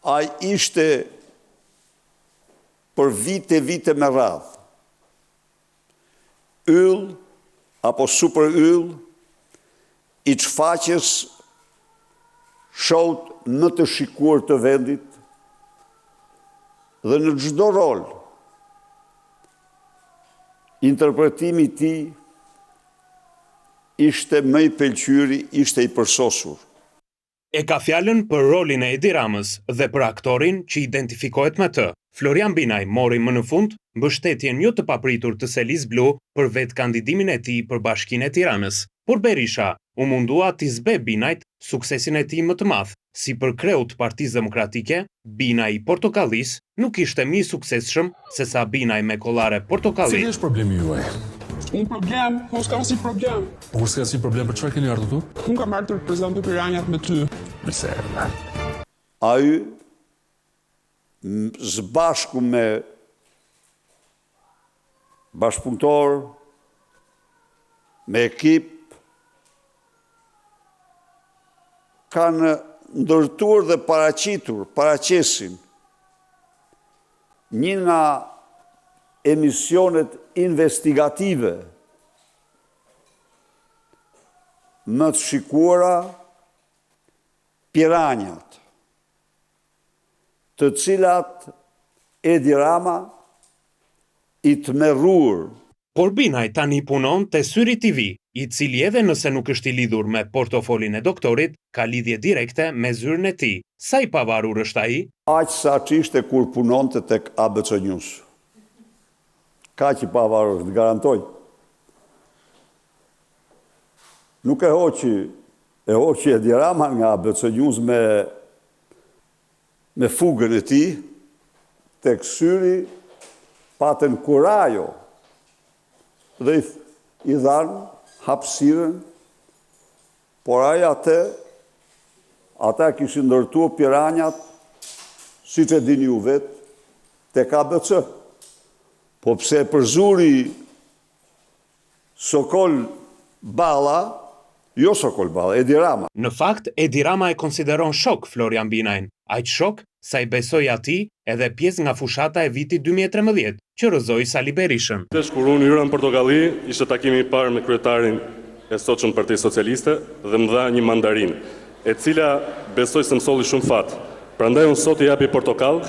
ai ishte për vite me radhë yll apo super yll i çfaqjes shout më të shikuar të vendit dhe në çdo rol interpretimi i tij ishte më i pëlqyeri, ishte i përsosur. E ka fjalën për rolin e Edi Ramës dhe për aktorin që identifikohet me të. Florian Binaj mori më në fund mbështetjen jo të papritur të Selis Blu për vetë kandidimin e tij për Bashkinë e Tiranës. Por Berisha u mundua t'i zbe Binajt suksesin e tij më të madh. Si për kreu të Partisë Demokratike, Binaj i Portokallis nuk ishte më i suksesshëm se sa Binaj me kollare portokalli. Cili është problemi juaj? Un problem, unë s'kam si problem. Unë s'ka si problem, për çfarë keni ardhur këtu? Unë kam ardhur për prezantoj piranjat me ty. Mirëse erdha. Ai bashku me bashkëpunëtor, me ekip, kanë ndërtuar dhe paraqisin një nga emisionet investigative më të shikuara, Piranjat, të cilat Edi Rama i tmerruar. Por Binaj tani punon te Syri TV, i cili edhe nëse nuk është i lidhur me portofolin e doktorit, ka lidhje direkte me zyrën e tij. Sa i pavarur është ai? Aq sa që ishte kur punonte tek ABC News. Ka që pavarur, të garantoj. Nuk e hoqi Edi Rama nga ABC News me fugën e tij, tek Syri patën kurajo dhe i dhanë hapësirën, por ai ata kishin ndërtuar Piranjat, siç e dini ju vetë, tek ABC. Po pse e përzuri Sokol Balla, jo Sokol Balla, Edi Rama. Në fakt, Edi Rama e konsideron shok Florian Binajn, aq shok sa i besoi atij edhe pjesë nga fushata e vitit 2013, që rrëzoi Sali Berishën. Kur unë hyra në Portokalli, ishte takimi i parë me kryetarin e sotshëm Partisë Socialiste dhe më dha një mandarinë, e cila besoj se më solli shumë fat. Prandaj unë sot i japi portokall.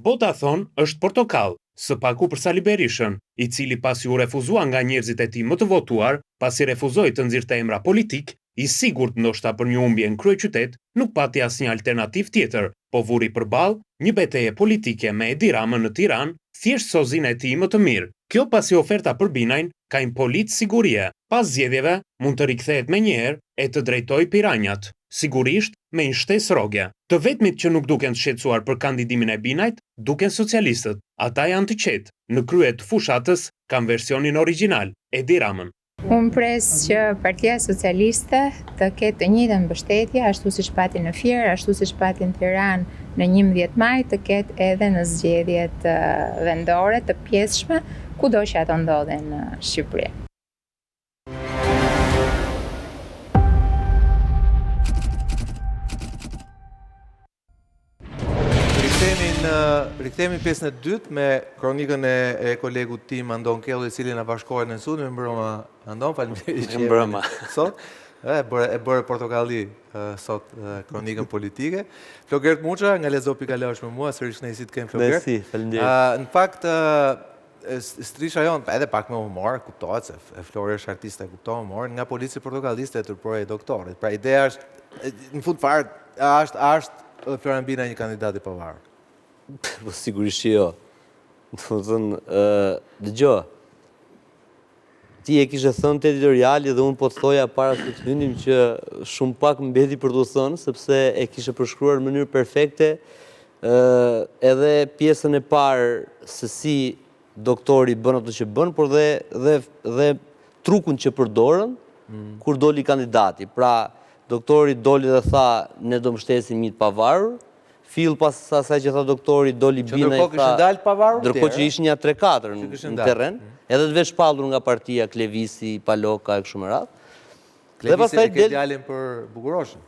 Bota thon është portokall, së paku për Sali Berishën, i cili pasi u refuzua nga njerëzit e tij më të votuar, pasi refuzoi të nxirrte emra politik, i sigurt ndoshta për një humbje në kryeqytet, nuk pati asnjë alternativë tjetër, po vuri përballë një betejë politike me Edi Ramën në Tiranë, thjesht sozin e tij më të mirë. Kjo pasi oferta për Binajn ka impolit sigurie. Pas zgjedhjeve mund të rikthehet menjëherë e të drejtojë Piranjat, sigurisht me një shtesë rroge. Të vetmit që nuk duken të shqetësuar për kandidimin e Binajt duken socialistët. Ata janë të qetë. Në krye të fushatës kanë versionin origjinal, Edi Ramën. Unë pres që Partia Socialiste të ketë të njëjtën mbështetje, ashtu siç pati në Fier, ashtu siç pati në Tiranë në 11 maj, të ketë edhe në zgjedhjet vendore të pjesshme, kudo që ato ndodhen në Shqipëri. Rikthehemi pjesën e dytë me kronikën e kolegut tim Andon Kello, i cili na bashkohet në studio. Mbrëma Andon, faleminderit që mbrëma sot. E bërë Portokalli sot kronikën politike. Flogert Muça nga Lezo.al është me mua, sërish kënaqësi të kem Flogert. Merci, faleminderit. Në fakt strisha jon, edhe pak me humor, kuptohet se Flori është artiste, kupton humor, nga polici portokalliste e turpëroi doktorit. Pra ideja është në fund fare është Florian Binaj një kandidat i pavarur. Po sigurisht që jo. Dëgjoj. Ti e kishe thënë te editoriali dhe unë po të thoja para se të hynim që shumë pak mbeti për të thënë, sepse e kishe përshkruar në mënyrë perfekte edhe pjesën e parë se si doktori bën ato që bën, por dhe trukun që përdorën kur doli kandidati. Pra, doktori doli dhe tha, ne do mbështesim një të pavarur. Fill pas asaj që tha doktori, doli Binaj tha, ndërkohë që ishin ja 3-4 në terren, edhe të veç shpallur nga partia Klevisi, Paloka e kështu me radhë. Klevisi e ke djalin për Buguroshin.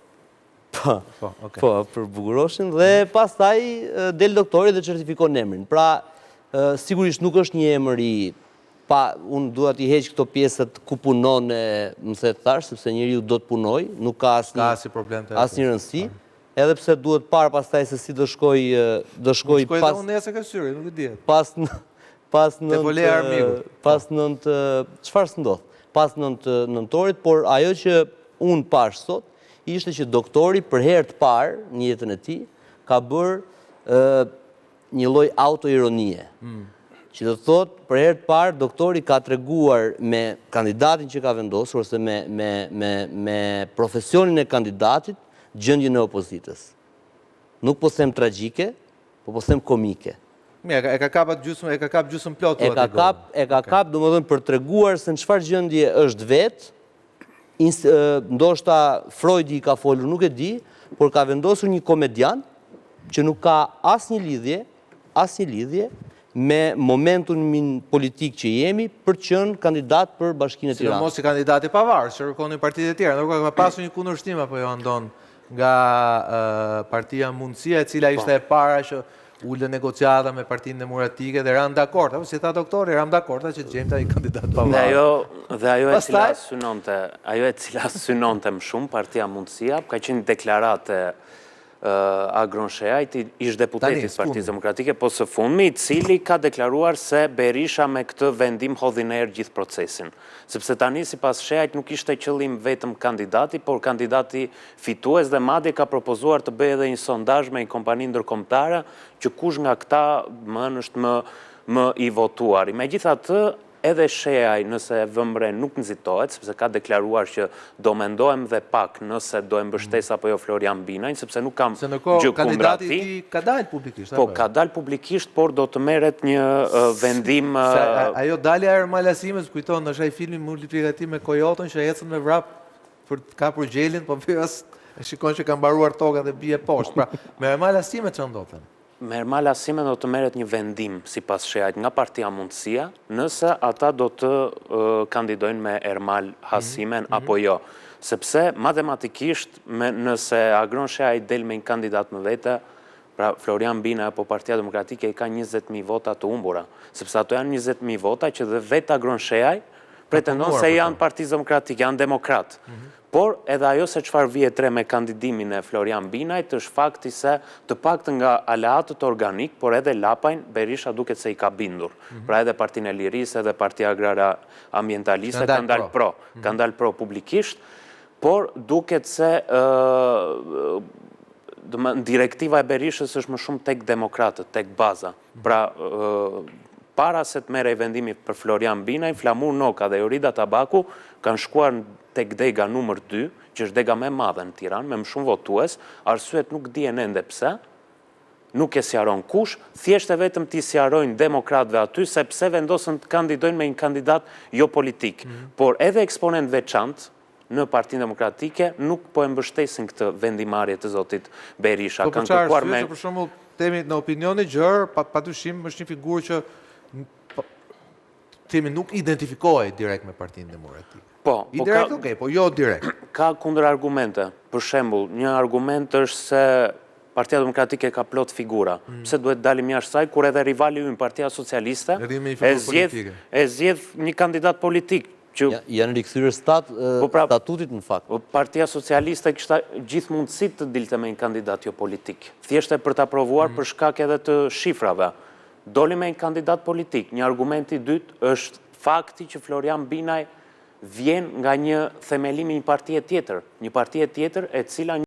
Po, okay. Po, për Buguroshin dhe pastaj del doktori dhe certifikon emrin. Pra, sigurisht nuk është një emër i unë dua t'i heq këto pjesët ku punon më se thash, sepse njeriu do të punoj, nuk ka asnjë rëndësi. Edhe pse duhet parë pastaj se si do shkoj shkoj dhe unë nesër ka syri, nuk e dihet. Çfarë s'ndodh? Pas nëntorit, por ajo që unë pash sot ishte që doktori për herë të parë në jetën e tij ka bërë një lloj autoironie. Që do të thotë, për herë të parë doktori ka treguar me kandidatin që ka vendosur ose me profesionin e kandidatit gjendjen e opozitës. Nuk po them tragjike, po them komike. E ka kap gjysmë plot. E ka kap, domethënë për treguar se në çfarë gjendje është vetë. Ndoshta Freudi ka folur, nuk e di, por ka vendosur një komedian që nuk ka asnjë lidhje me momentumin politik që jemi për qenë kandidat për Bashkinë e Tiranës. Sidomos si kandidat i pavarur, që kërkonin partitë e tjera. Ndërkohë ka pasur një kundërshtim apo jo andon nga Partia Mundësia, e cila ishte e para që ullë negociata me Partinë Demokratike dhe ran dakord, apo si tha doktori, ran dakord që gjejmë ai kandidat pavarur. Dhe ajo e cila synonte më shumë Partia Mundësia, ka qenë deklarate Agron Shehajti, ish deputeti i Partisë Demokratike, po së fundmi, i cili ka deklaruar se Berisha me këtë vendim hodhi në erë gjithë procesin. Sepse tani sipas Shehajt nuk ishte qëllim vetëm kandidati, por kandidati fitues dhe madje ka propozuar të bëjë edhe një sondazh me një kompani ndërkombëtare që kush nga këta është më i votuari. Megjithatë, edhe Shehaj nëse vëmre nuk nxitohet, sepse ka deklaruar që do mendohem dhe pak nëse do e mbështes apo jo Florian Binajn, sepse nuk kam gjë kundër atij. Ka dalë publikisht. Po, ka dalë publikisht, por do të merret një vendim. Ajo dalja e Ermalasimës kujton është ai filmi multiplikativ me Kojotën që ecën me vrap për të kapur gjelin, po veras e shikon që ka mbaruar toka dhe bie poshtë. Pra, me Ermalasimën çfarë ndodhen? Me Ermalasimën do të merret një vendim sipas Shehajt nga Partia Mundësia, nëse ata do të kandidojnë me Ermal Hasimen apo jo. Sepse matematikisht nëse Agron Shehaj del me një kandidat më vete, pra Florian Binaj apo Partia Demokratike ka 20.000 vota të humbura, sepse ato janë 20.000 vota që dhe vetë Agron Shehaj pretendon se janë Partisë Demokratike, janë demokrat. Por edhe ajo se çfarë vjet re me kandidimin e Florian Binajt është fakti se të paktën nga aleatët organik, por edhe Lapajn, Berisha duket se i ka bindur. Pra edhe Partinë e Lirisë, edhe Partia Agrare Ambientaliste kanë dalë pro publikisht, por duket se direktiva e Berishës është më shumë tek demokratët, tek baza. Pra para se të merrej vendimi për Florian Binaj, Flamur Noka dhe Jorida Tabaku kanë shkuar tek dega numër 2, që është dega më e madhe në Tiranë, me më shumë votues, arsyet nuk dihen ende pse, nuk e sqaron kush, thjesht e vetëm t'i sqarojnë demokratëve aty, sepse vendosën të kandidojnë me një kandidat jo politik. Por edhe eksponent veçantë në Partinë Demokratike nuk po e mbështesin këtë vendimarrje të zotit Berisha. Po për çfarë? Për shembull, temi në opinioni gjër, patyshim është një figurë që temi nuk identifikohet direkt me Partinë Demokratike. Po, direkt, okej, po jo direkt. Ka kundër argumente. Për shembull, një argument është se Partia Demokratike ka plot figura. Pse duhet dalim jashtë saj, kur edhe rivali ynë Partia Socialiste e zgjedh një kandidat politik. Janë rikthyer statutit në fakt. Partia Socialiste kishte gjithë mundësitë të dilte me një kandidat jo politik. Thjesht e për ta provuar për shkak edhe të shifrave. Doli me një kandidat politik. Një argument i dytë është fakti që Florian Binaj vjen nga një themelimi një partie tjetër e cila